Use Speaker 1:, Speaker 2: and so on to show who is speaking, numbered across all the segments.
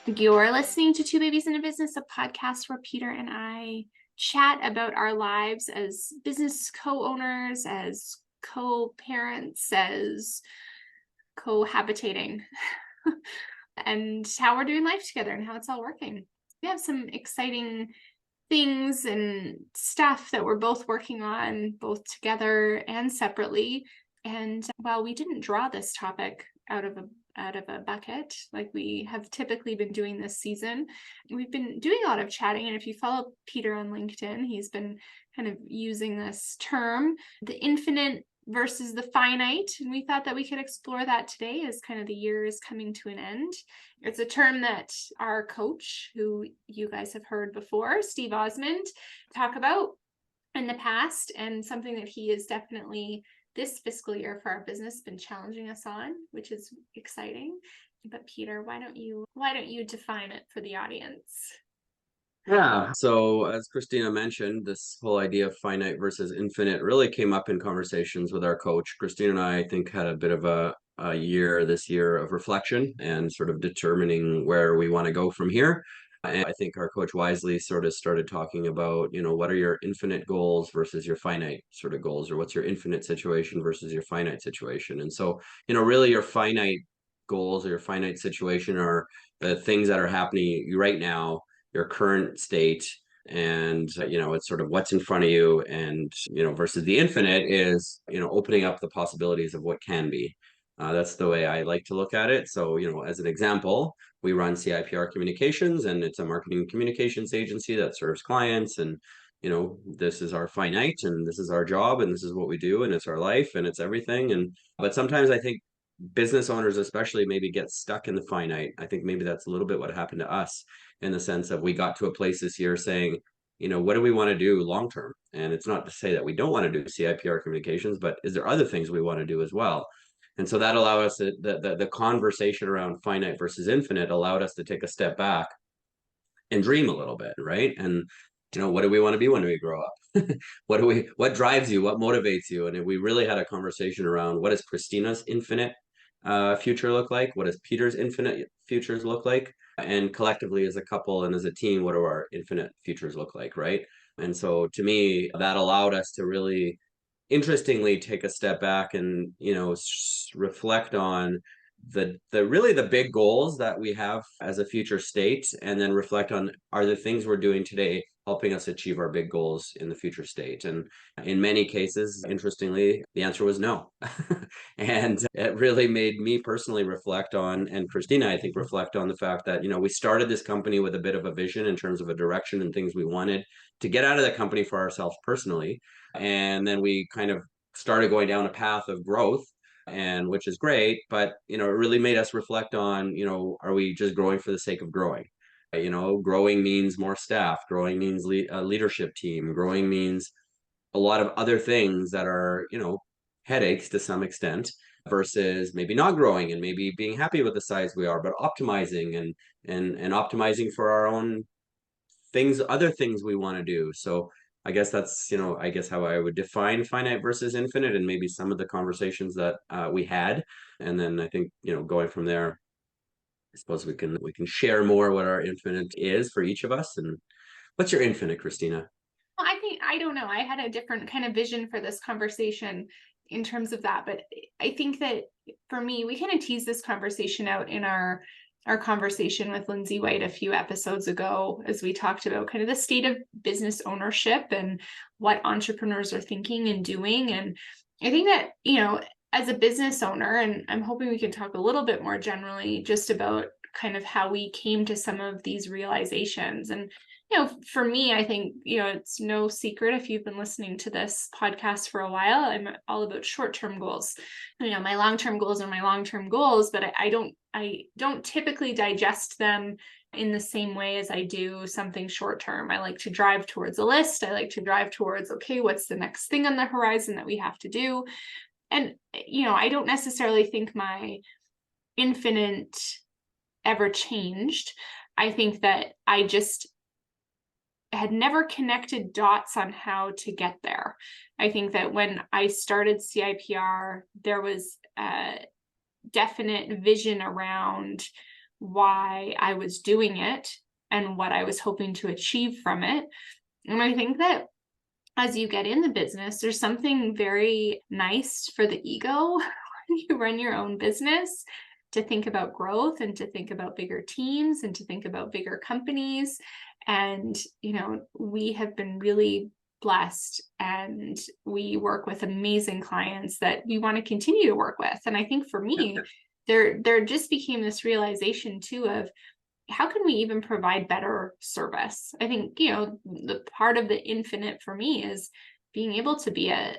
Speaker 1: You're listening to Two Babies in a Business, a podcast where Peter and I chat about our lives as business co-owners, as co-parents, as cohabitating, and how we're doing life together and how it's all working. We have some exciting things and stuff that we're both working on, both together and separately. And while we didn't draw this topic out of a bucket like we have typically been doing this season, we've been doing a lot of chatting. And if you follow Peter on LinkedIn, he's been kind of using this term, the infinite versus the finite. And we thought that we could explore that today as kind of the year is coming to an end. It's a term that our coach, who you guys have heard before, Steve Osmond, talk about in the past, and something that he is definitely this fiscal year for our business been challenging us on, which is exciting. But Peter, why don't you define it for the audience?
Speaker 2: Yeah. So as Christina mentioned, this whole idea of finite versus infinite really came up in conversations with our coach. Christina and I think, had a bit of a year this year of reflection and sort of determining where we want to go from here. And I think our coach wisely sort of started talking about, what are your infinite goals versus your finite sort of goals, or what's your infinite situation versus your finite situation. And so, really your finite goals or your finite situation are the things that are happening right now, your current state, and it's sort of what's in front of you. And versus the infinite is opening up the possibilities of what can be. That's the way I like to look at it. So as an example, we run CIPR Communications, and it's a marketing communications agency that serves clients. And this is our finite, and this is our job, and this is what we do, and it's our life, and it's everything. And but sometimes I think business owners especially maybe get stuck in the finite. I think maybe that's a little bit what happened to us, in the sense of we got to a place this year saying, what do we want to do long term? And it's not to say that we don't want to do CIPR Communications, but is there other things we want to do as well? And so that allowed us the conversation around finite versus infinite allowed us to take a step back and dream a little bit, right? And what do we want to be when we grow up? What drives you? What motivates you? And we really had a conversation around, what does Christina's infinite future look like? What does Peter's infinite futures look like? And collectively as a couple and as a team, what do our infinite futures look like, right? And so to me, that allowed us to really interestingly take a step back and reflect on the really the big goals that we have as a future state, and then reflect on, are the things we're doing today helping us achieve our big goals in the future state? And in many cases, interestingly, the answer was no. And it really made me personally reflect on, and Christina, I think, reflect on the fact that we started this company with a bit of a vision in terms of a direction and things we wanted to get out of the company for ourselves personally. And then we kind of started going down a path of growth, and which is great, but it really made us reflect on, are we just growing for the sake of growing? Growing means more staff, growing means a leadership team, growing means a lot of other things that are headaches to some extent, versus maybe not growing and maybe being happy with the size we are, but optimizing and optimizing for our own things, other things we want to do. So I guess that's, I guess how I would define finite versus infinite, and maybe some of the conversations that we had. And then I think, going from there, I suppose we can share more what our infinite is for each of us. And what's your infinite, Christina?
Speaker 1: Well, I don't know. I had a different kind of vision for this conversation in terms of that. But I think that for me, we kind of teased this conversation out in our conversation with Lindsay White a few episodes ago, as we talked about kind of the state of business ownership and what entrepreneurs are thinking and doing. And I think that, as a business owner, and I'm hoping we can talk a little bit more generally just about kind of how we came to some of these realizations. And for me, I think, it's no secret if you've been listening to this podcast for a while, I'm all about short-term goals. My long-term goals are my long-term goals, but I don't typically digest them in the same way as I do something short-term. I like to drive towards a list. I like to drive towards, okay, what's the next thing on the horizon that we have to do? And, I don't necessarily think my infinite ever changed. I think that I just had never connected dots on how to get there. I think that when I started CIPR, there was a definite vision around why I was doing it and what I was hoping to achieve from it. And I think that as you get in the business, there's something very nice for the ego when you run your own business, to think about growth and to think about bigger teams and to think about bigger companies. And, we have been really blessed, and we work with amazing clients that we want to continue to work with. And I think for me, there just became this realization too of, how can we even provide better service? I think, the part of the infinite for me is being able to be a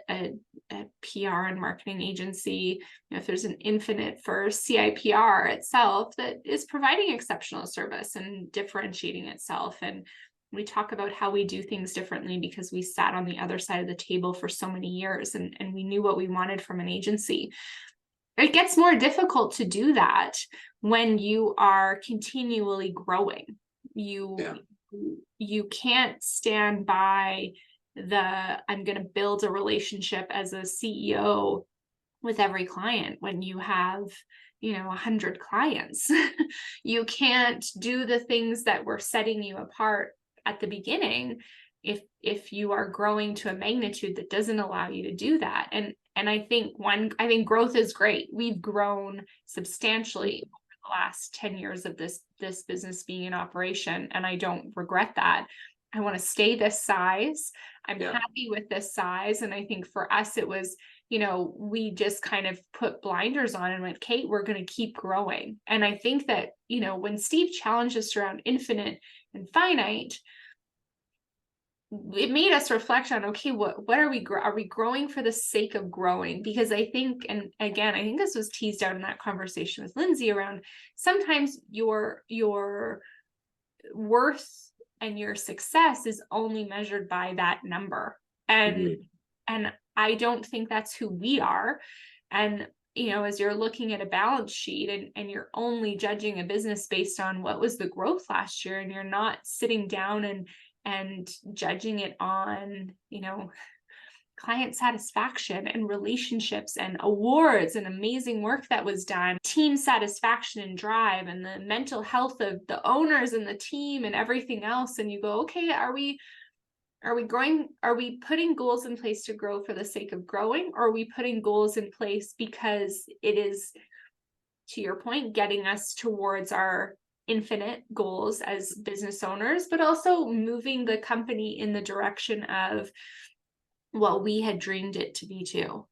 Speaker 1: PR and marketing agency. If there's an infinite for CIPR itself that is providing exceptional service and differentiating itself. And we talk about how we do things differently because we sat on the other side of the table for so many years, and we knew what we wanted from an agency. It gets more difficult to do that when you are continually growing. You can't stand by I'm going to build a relationship as a CEO with every client when you have 100 clients. You can't do the things that were setting you apart at the beginning if you are growing to a magnitude that doesn't allow you to do that. And I think growth is great. We've grown substantially over the last 10 years of this business being in operation, and I don't regret that. I want to stay this size. I'm happy with this size. And I think for us, it was, we just kind of put blinders on and went, Kate, we're going to keep growing. And I think that, when Steve challenged us around infinite and finite, it made us reflect on, okay, what are we growing for the sake of growing? Because I think, and again, I think this was teased out in that conversation with Lindsay around, sometimes your worth and your success is only measured by that number. And I don't think that's who we are. And as you're looking at a balance sheet and you're only judging a business based on what was the growth last year, and you're not sitting down and judging it on, client satisfaction and relationships and awards and amazing work that was done, team satisfaction and drive, and the mental health of the owners and the team and everything else. And you go, okay, are we growing? Are we putting goals in place to grow for the sake of growing? Or are we putting goals in place because it is, to your point, getting us towards our infinite goals as business owners, but also moving the company in the direction of what we had dreamed it to be too?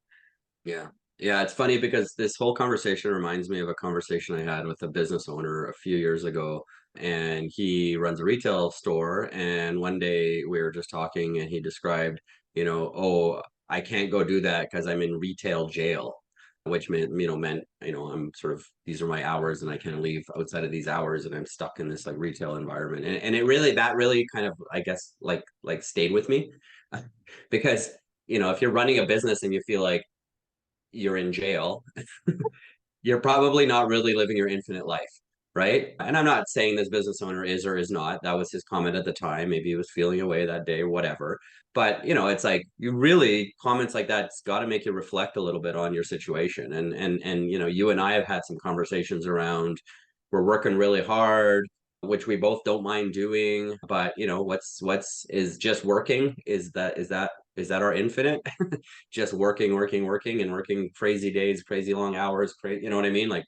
Speaker 2: Yeah. Yeah, it's funny because this whole conversation reminds me of a conversation I had with a business owner a few years ago. And he runs a retail store. And one day we were just talking and he described, oh, I can't go do that because I'm in retail jail, which meant, I'm sort of, these are my hours and I can't leave outside of these hours and I'm stuck in this like retail environment. And that really kind of, I guess, like stayed with me because, if you're running a business and you feel like you're in jail, you're probably not really living your infinite life, right? And I'm not saying this business owner is or is not. That was his comment at the time. Maybe he was feeling away that day or whatever. But it's like you really comments like that's got to make you reflect a little bit on your situation. And you and I have had some conversations around we're working really hard, which we both don't mind doing, but what's is just working, is that our infinite? Just working and working crazy days, crazy long hours, crazy, you know what I mean? Like,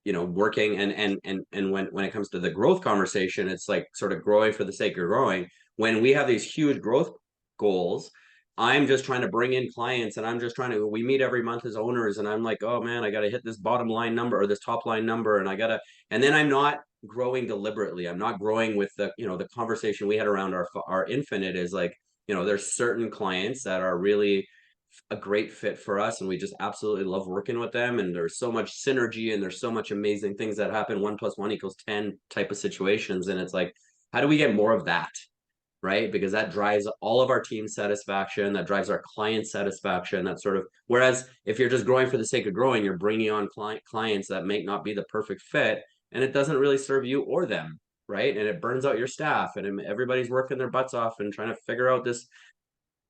Speaker 2: working and when it comes to the growth conversation, it's like sort of growing for the sake of growing. When we have these huge growth goals, I'm just trying to bring in clients and we meet every month as owners and I'm like, oh man, I got to hit this bottom line number or this top line number. And then I'm not growing deliberately. I'm not growing with the conversation we had around our infinite is like, there's certain clients that are really a great fit for us and we just absolutely love working with them, and there's so much synergy and there's so much amazing things that happen, 1 + 1 = 10 type of situations. And it's like, how do we get more of that, right? Because that drives all of our team satisfaction, that drives our client satisfaction. That sort of, whereas if you're just growing for the sake of growing, you're bringing on clients that may not be the perfect fit, and it doesn't really serve you or them, right? And it burns out your staff and everybody's working their butts off and trying to figure out this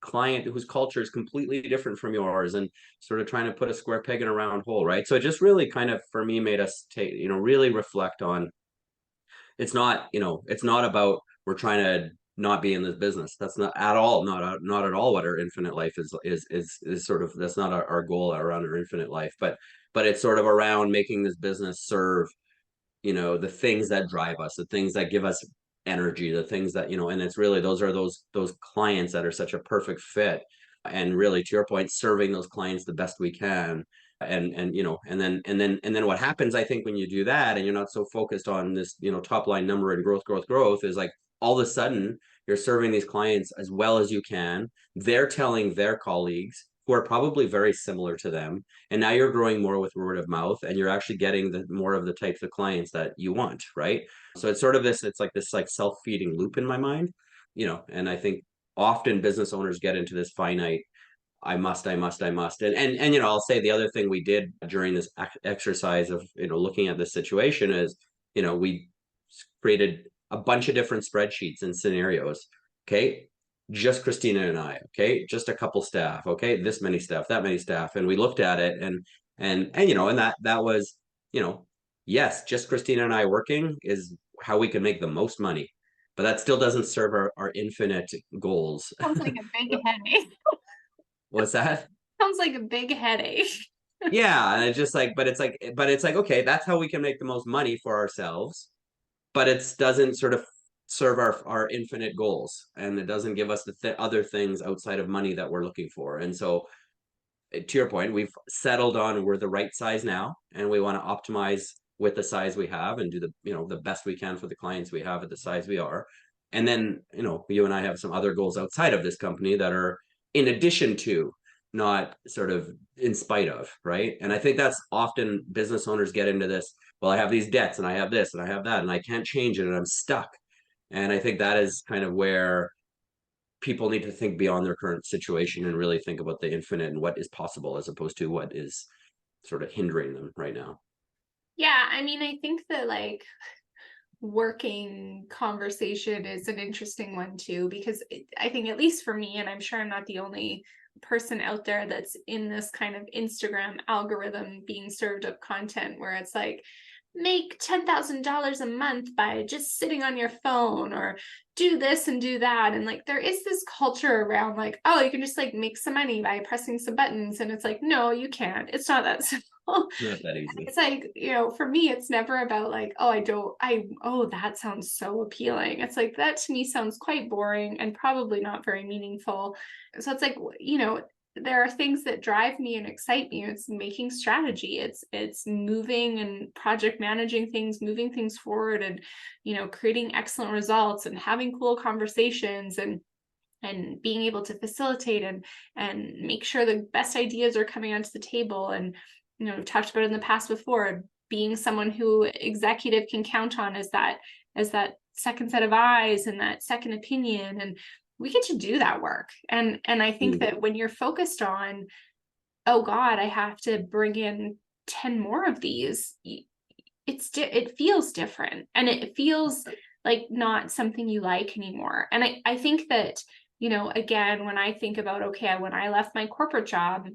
Speaker 2: client whose culture is completely different from yours, and sort of trying to put a square peg in a round hole, right? So it just really kind of, for me, made us take, really reflect on, it's not about we're trying to not be in this business. That's not at all, not at all what our infinite life is sort of, that's not our goal around our infinite life, but it's sort of around making this business serve, the things that drive us, the things that give us energy, the things that, and it's really, those clients that are such a perfect fit. And really, to your point, serving those clients the best we can. And then what happens, I think, when you do that and you're not so focused on this, top line number and growth, is like, all of a sudden you're serving these clients as well as you can. They're telling their colleagues who are probably very similar to them, and now you're growing more with word of mouth, and you're actually getting the more of the types of clients that you want, right? So it's sort of this, it's like this like self-feeding loop in my mind, and I think often business owners get into this finite, I must. And I'll say the other thing we did during this exercise of, looking at this situation is, we created a bunch of different spreadsheets and scenarios. Okay. Just Christina and I, okay, just a couple staff, okay, this many staff, that many staff. And we looked at it, and that was, yes, just Christina and I working is how we can make the most money, but that still doesn't serve our infinite goals.
Speaker 1: Sounds like a big headache.
Speaker 2: What's that?
Speaker 1: Sounds like a big headache.
Speaker 2: Yeah, and it's just like, but it's like, okay, that's how we can make the most money for ourselves, but it doesn't sort of serve our infinite goals, and it doesn't give us the other things outside of money that we're looking for. And so, to your point, we've settled on, we're the right size now, and we want to optimize with the size we have and do the best we can for the clients we have at the size we are. And then, you and I have some other goals outside of this company that are in addition to, not sort of in spite of, right? And I think that's often business owners get into this, well, I have these debts and I have this and I have that and I can't change it and I'm stuck. And I think that is kind of where people need to think beyond their current situation and really think about the infinite and what is possible, as opposed to what is sort of hindering them right now.
Speaker 1: Yeah, I mean, I think that like working conversation is an interesting one too, because I think, at least for me, and I'm sure I'm not the only person out there that's in this kind of Instagram algorithm being served up content where it's like, make $10,000 a month by just sitting on your phone, or do this and do that. And like, there is this culture around like, oh, you can just like make some money by pressing some buttons. And it's like, no, you can't. It's not that simple.
Speaker 2: Not that easy.
Speaker 1: It's like, for me, it's never about like, oh, that sounds so appealing. It's like, that to me sounds quite boring and probably not very meaningful. So it's like, there are things that drive me and excite me. It's making strategy. It's moving and project managing things, moving things forward, and, creating excellent results and having cool conversations, and being able to facilitate and make sure the best ideas are coming onto the table. And, we've talked about it in the past before, being someone who executive can count on as that second set of eyes and that second opinion. And we get to do that work. And I think that when you're focused on, oh God, I have to bring in 10 more of these, it feels different, and it feels like not something you like anymore. And I think that, again, when I think about, okay, when I left my corporate job,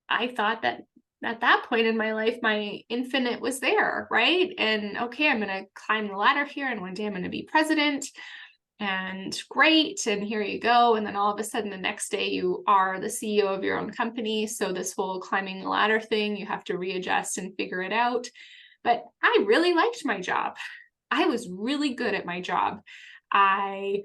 Speaker 1: I thought that at that point in my life, my infinite was there, right? And okay, I'm going to climb the ladder here, and one day I'm going to be president, and great. And here you go. And then all of a sudden, the next day, you are the CEO of your own company. So this whole climbing the ladder thing, you have to readjust and figure it out. But I really liked my job. I was really good at my job. I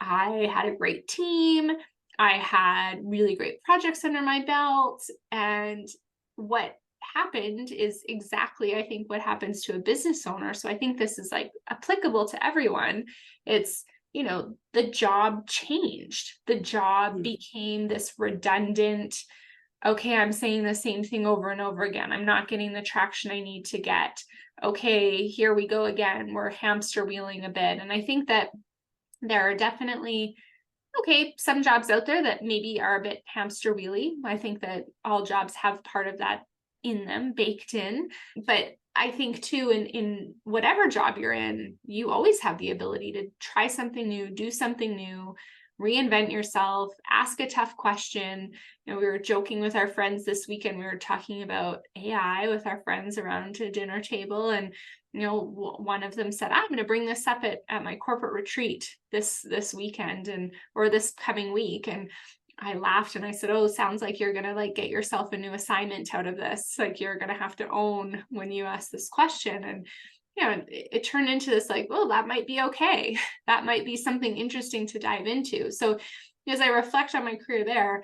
Speaker 1: had a great team. I had really great projects under my belt. And what happened is exactly, I think, what happens to a business owner. So I think this is like applicable to everyone. It's, the job changed. The job became this redundant, okay, I'm saying the same thing over and over again. I'm not getting the traction I need to get. Okay, here we go again. We're hamster wheeling a bit. And I think that there are definitely, some jobs out there that maybe are a bit hamster wheely. I think that all jobs have part of that in them, baked in. But I think too, in whatever job you're in, you always have the ability to try something new, do something new, reinvent yourself, ask a tough question. You know, we were joking with our friends this weekend. We were talking about AI with our friends around a dinner table, and one of them said, "I'm going to bring this up at my corporate retreat this weekend or this coming week." And I laughed and I said, "Oh, sounds like you're going to like get yourself a new assignment out of this. Like you're going to have to own when you ask this question." And it turned into this like, well, that might be okay. That might be something interesting to dive into. So as I reflect on my career there,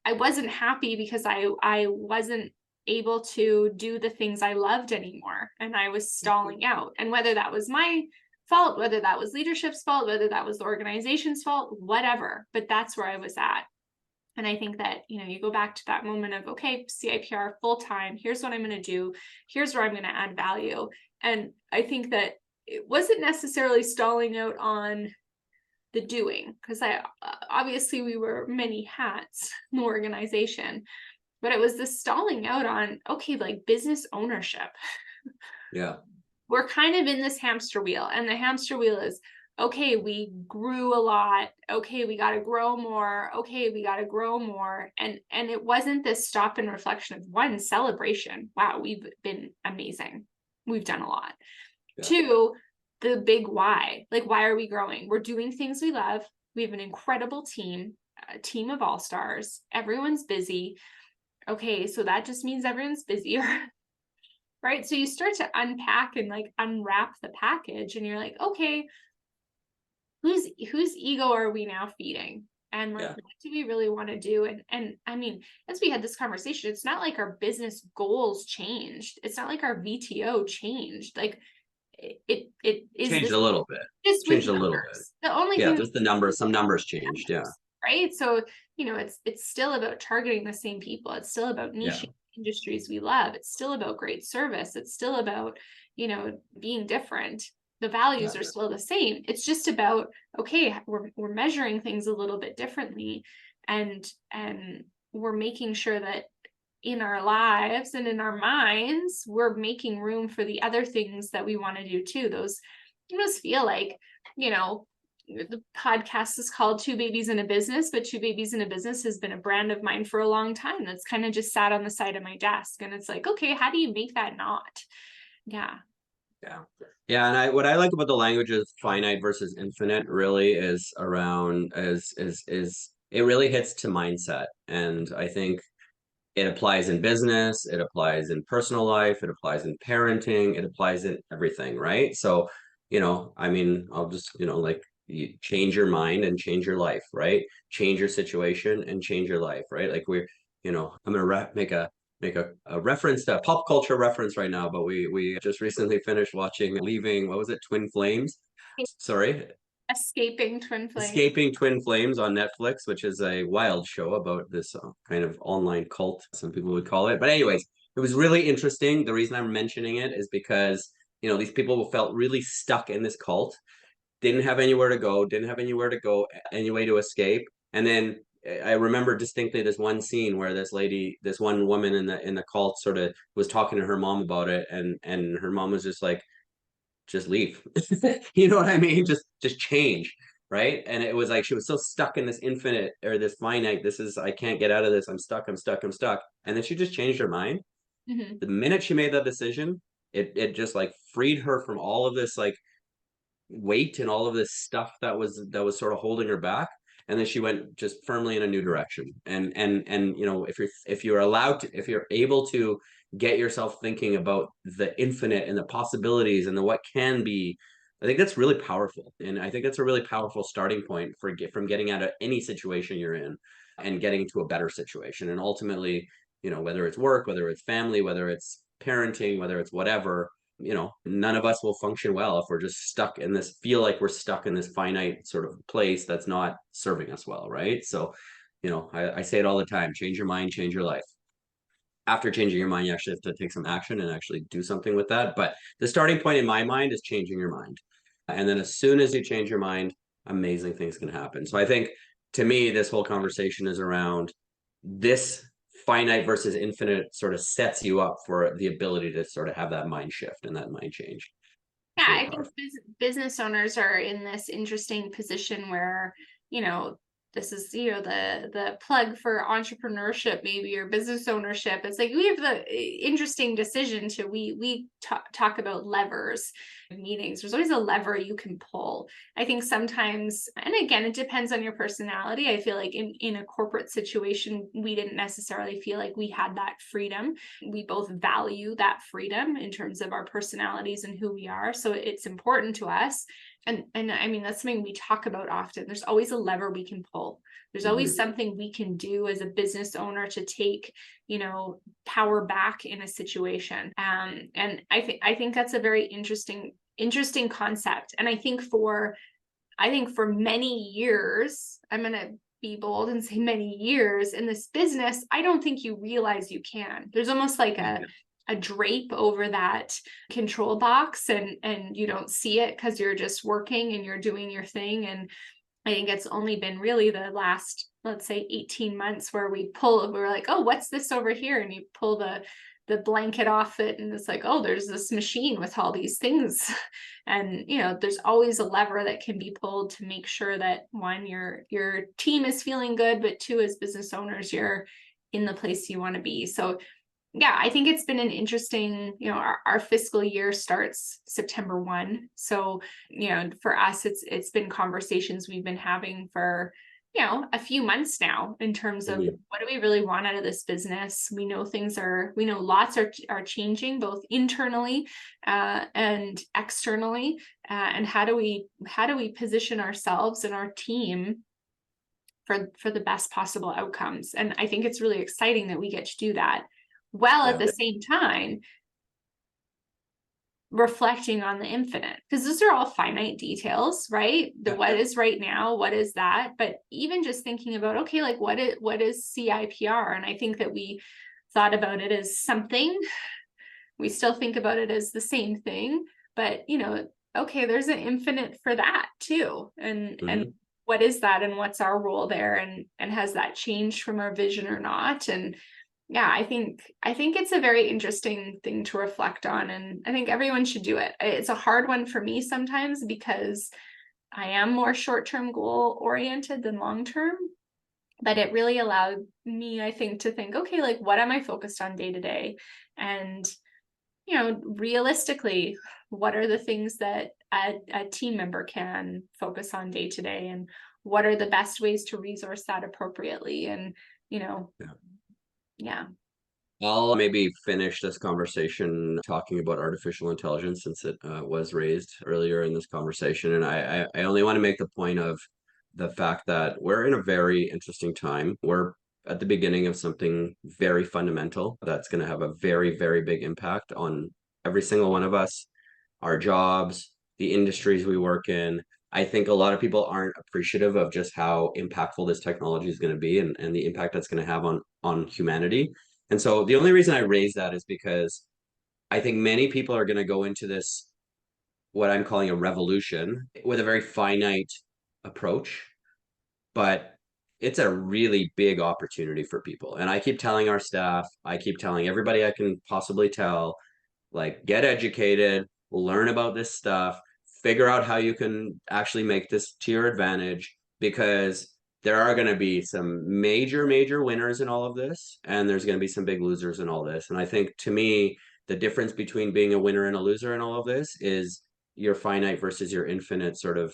Speaker 1: I wasn't happy because I wasn't able to do the things I loved anymore. And I was stalling out. And whether that was my fault, whether that was leadership's fault, whether that was the organization's fault, whatever, but that's where I was at. And I think that, you go back to that moment of, okay, CIPR full-time, here's what I'm going to do. Here's where I'm going to add value. And I think that it wasn't necessarily stalling out on the doing, because obviously we were many hats in the organization, but it was the stalling out on, okay, like business ownership.
Speaker 2: Yeah.
Speaker 1: We're kind of in this hamster wheel, and the hamster wheel is, okay, we grew a lot. Okay, we got to grow more. Okay, we got to grow more. And it wasn't this stop and reflection of, one, celebration. Wow, we've been amazing. We've done a lot. Yeah. Two, the big why. Like, why are we growing? We're doing things we love. We have an incredible team, a team of all-stars. Everyone's busy. Okay, so that just means everyone's busier. Right? So you start to unpack and like unwrap the package, and you're like, okay, whose ego are we now feeding? And like, what do we really want to do? And I mean, as we had this conversation, it's not like our business goals changed. It's not like our VTO changed. Like it is
Speaker 2: changed a little bit.
Speaker 1: Just
Speaker 2: changed a little bit.
Speaker 1: The only
Speaker 2: thing,
Speaker 1: just
Speaker 2: the numbers, some numbers changed.
Speaker 1: Numbers, right. So, it's still about targeting the same people. It's still about niche industries we love. It's still about great service. It's still about, being different. The values are still the same. It's just about, okay, we're measuring things a little bit differently, and we're making sure that in our lives and in our minds, we're making room for the other things that we want to do too. Those feel like, the podcast is called Two Babies in a Business, but Two Babies in a Business has been a brand of mine for a long time. That's kind of just sat on the side of my desk. And it's like, okay, how do you make that not? Yeah.
Speaker 2: And what I like about the language of finite versus infinite really is around is it really hits to mindset. And I think it applies in business, it applies in personal life, it applies in parenting, it applies in everything, right? So, I mean, I'll just, like, you change your mind and change your life, right? Change your situation and change your life, right? Like I'm gonna make a reference to a pop culture reference right now, but we just recently finished watching Leaving, what was it, Twin Flames? Sorry.
Speaker 1: Escaping Twin Flames.
Speaker 2: Escaping Twin Flames on Netflix, which is a wild show about this kind of online cult, some people would call it. But anyways, it was really interesting. The reason I'm mentioning it is because, these people felt really stuck in this cult, didn't have anywhere to go, any way to escape. And then I remember distinctly this one scene where this one woman in the cult sort of was talking to her mom about it, and her mom was just like, just leave. You know what I mean? Just change, right? And it was like she was so stuck in this infinite or this finite, I can't get out of this, I'm stuck. And then she just changed her mind.
Speaker 1: Mm-hmm.
Speaker 2: The minute she made that decision, it just like freed her from all of this like weight and all of this stuff that was sort of holding her back. And then she went just firmly in a new direction. And if you're able to get yourself thinking about the infinite and the possibilities and the what can be, I think that's really powerful. And I think that's a really powerful starting point from getting out of any situation you're in and getting to a better situation. And ultimately, whether it's work, whether it's family, whether it's parenting, whether it's whatever, none of us will function well if we're just feel like we're stuck in this finite sort of place that's not serving us well, right? So, I say it all the time, change your mind, change your life. After changing your mind, you actually have to take some action and actually do something with that. But the starting point in my mind is changing your mind. And then as soon as you change your mind, amazing things can happen. So I think, to me, this whole conversation is around this finite versus infinite sort of sets you up for the ability to sort of have that mind shift and that mind change.
Speaker 1: Yeah, I think business owners are in this interesting position where this is, the plug for entrepreneurship, maybe, or business ownership. It's like we have the interesting decision to we talk about levers in meetings. There's always a lever you can pull. I think sometimes, and again, it depends on your personality. I feel like in a corporate situation, we didn't necessarily feel like we had that freedom. We both value that freedom in terms of our personalities and who we are. So it's important to us. And I mean, that's something we talk about often. There's always a lever we can pull. There's always something we can do as a business owner to take, power back in a situation. And I think that's a very interesting concept. And I think for many years, I'm gonna be bold and say many years in this business, I don't think you realize you can. There's almost like a drape over that control box, and you don't see it because you're just working and you're doing your thing. And I think it's only been really the last, let's say, 18 months where we're like, oh, what's this over here? And you pull the blanket off it, and it's like, oh, there's this machine with all these things. And there's always a lever that can be pulled to make sure that, one, your team is feeling good, but two, as business owners, you're in the place you want to be. So yeah, I think it's been an interesting, our fiscal year starts September 1. So, for us, it's been conversations we've been having for, a few months now, in terms of what do we really want out of this business. We know lots are changing, both internally and externally. And how do we position ourselves and our team for the best possible outcomes? And I think it's really exciting that we get to do that, while at the same time reflecting on the infinite, because those are all finite details, right? What is right now, what is that? But even just thinking about, okay, like what is CIPR? And I think that we thought about it as something. We still think about it as the same thing, but okay, there's an infinite for that too. And what is that, and what's our role there? And has that changed from our vision or not? And yeah, I think it's a very interesting thing to reflect on, and I think everyone should do it. It's a hard one for me sometimes because I am more short-term goal oriented than long-term, but it really allowed me, I think, to think, okay, like what am I focused on day to day? And realistically, what are the things that a team member can focus on day to day, and what are the best ways to resource that appropriately? And yeah.
Speaker 2: I'll maybe finish this conversation talking about artificial intelligence, since it was raised earlier in this conversation. And I only want to make the point of the fact that we're in a very interesting time. We're at the beginning of something very fundamental that's going to have a very, very big impact on every single one of us, our jobs, the industries we work in. I think a lot of people aren't appreciative of just how impactful this technology is going to be, and the impact that's going to have on humanity. And so the only reason I raise that is because I think many people are going to go into this, what I'm calling a revolution, with a very finite approach, but it's a really big opportunity for people. And I keep telling our staff, I keep telling everybody I can possibly tell, like, get educated, learn about this stuff, figure out how you can actually make this to your advantage, because there are going to be some major winners in all of this, and there's going to be some big losers in all this. And I think, to me, the difference between being a winner and a loser in all of this is your finite versus your infinite sort of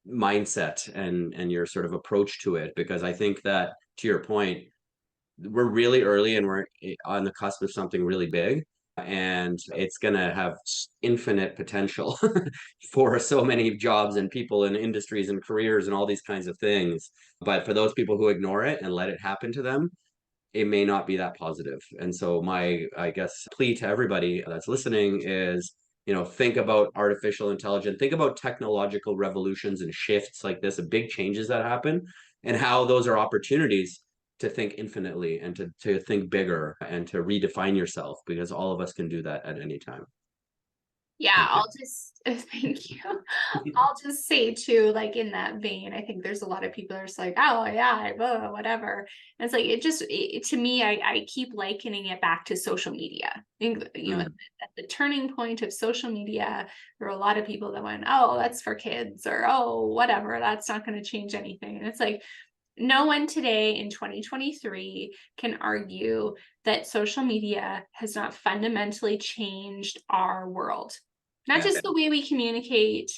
Speaker 2: mindset, and your sort of approach to it. Because I think that, to your point, we're really early and we're on the cusp of something really big, and it's going to have infinite potential for so many jobs and people and industries and careers and all these kinds of things. But for those people who ignore it and let it happen to them, it may not be that positive. And so my, I guess, plea to everybody that's listening is, think about artificial intelligence, think about technological revolutions and shifts like this, and big changes that happen, and how those are opportunities to think infinitely, and to think bigger, and to redefine yourself, because all of us can do that at any time.
Speaker 1: Yeah,
Speaker 2: Thank you.
Speaker 1: I'll just thank you. I'll just say too, like in that vein, I think there's a lot of people are just like, oh yeah, blah, whatever. And it's like to me, I keep likening it back to social media. I think
Speaker 2: Mm,
Speaker 1: at the turning point of social media, there were a lot of people that went, oh, that's for kids, or oh, whatever, that's not going to change anything. And it's like no one today in 2023 can argue that social media has not fundamentally changed our world. Not
Speaker 2: yeah,
Speaker 1: just the way we communicate,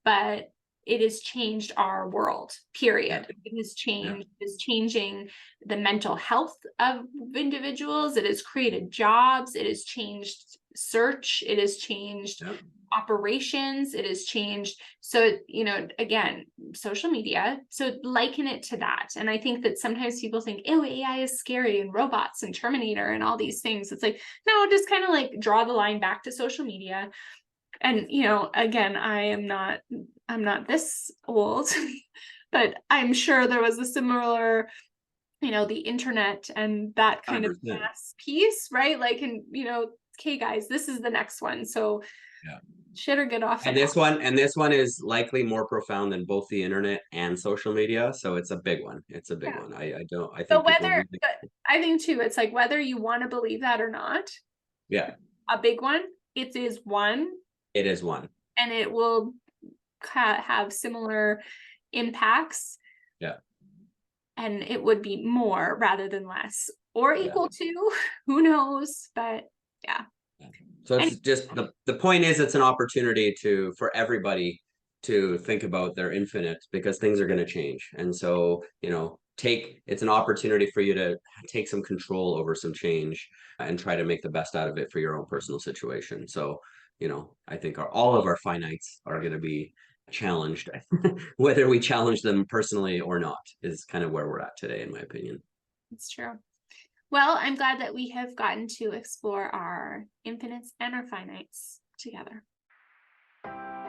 Speaker 1: but it has changed our world,
Speaker 2: yeah,
Speaker 1: period.
Speaker 2: yeah,
Speaker 1: It is changing the mental health of individuals. It has created jobs. It has changed search. It has changed
Speaker 2: yeah.
Speaker 1: operations. It has changed. So, again, social media. So liken it to that. And I think that sometimes people think, oh, AI is scary and robots and Terminator and all these things. It's like, no, just kind of like draw the line back to social media. And, again, I'm not this old, but I'm sure there was a similar, the internet and that kind of
Speaker 2: 100%.
Speaker 1: mass piece, right? Like, and, okay, guys, this is the next one. So
Speaker 2: Yeah.
Speaker 1: shit or get off the
Speaker 2: And
Speaker 1: pot.
Speaker 2: this one is likely more profound than both the internet and social media. So it's a big one. It's a big
Speaker 1: Yeah.
Speaker 2: one. I
Speaker 1: But
Speaker 2: think people really,
Speaker 1: I think too, it's like whether you want to believe that or not,
Speaker 2: yeah,
Speaker 1: a big one, it is one,
Speaker 2: it is one.
Speaker 1: and it will have similar impacts,
Speaker 2: Yeah.
Speaker 1: and it would be more rather than less or
Speaker 2: Yeah.
Speaker 1: equal to, who knows, but yeah.
Speaker 2: So
Speaker 1: And
Speaker 2: it's just the point is it's an opportunity for everybody to think about their infinite because things are going to change. And so, it's an opportunity for you to take some control over some change and try to make the best out of it for your own personal situation. So, I think all of our finites are going to be challenged, whether we challenge them personally or not, is kind of where we're at today, in my opinion.
Speaker 1: it's true. Well, I'm glad that we have gotten to explore our infinites and our finites together.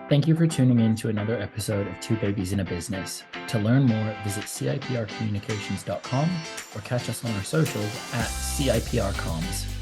Speaker 3: Thank you for tuning in to another episode of Two Babies in a Business. To learn more, visit ciprcommunications.com or catch us on our socials at CIPRcoms.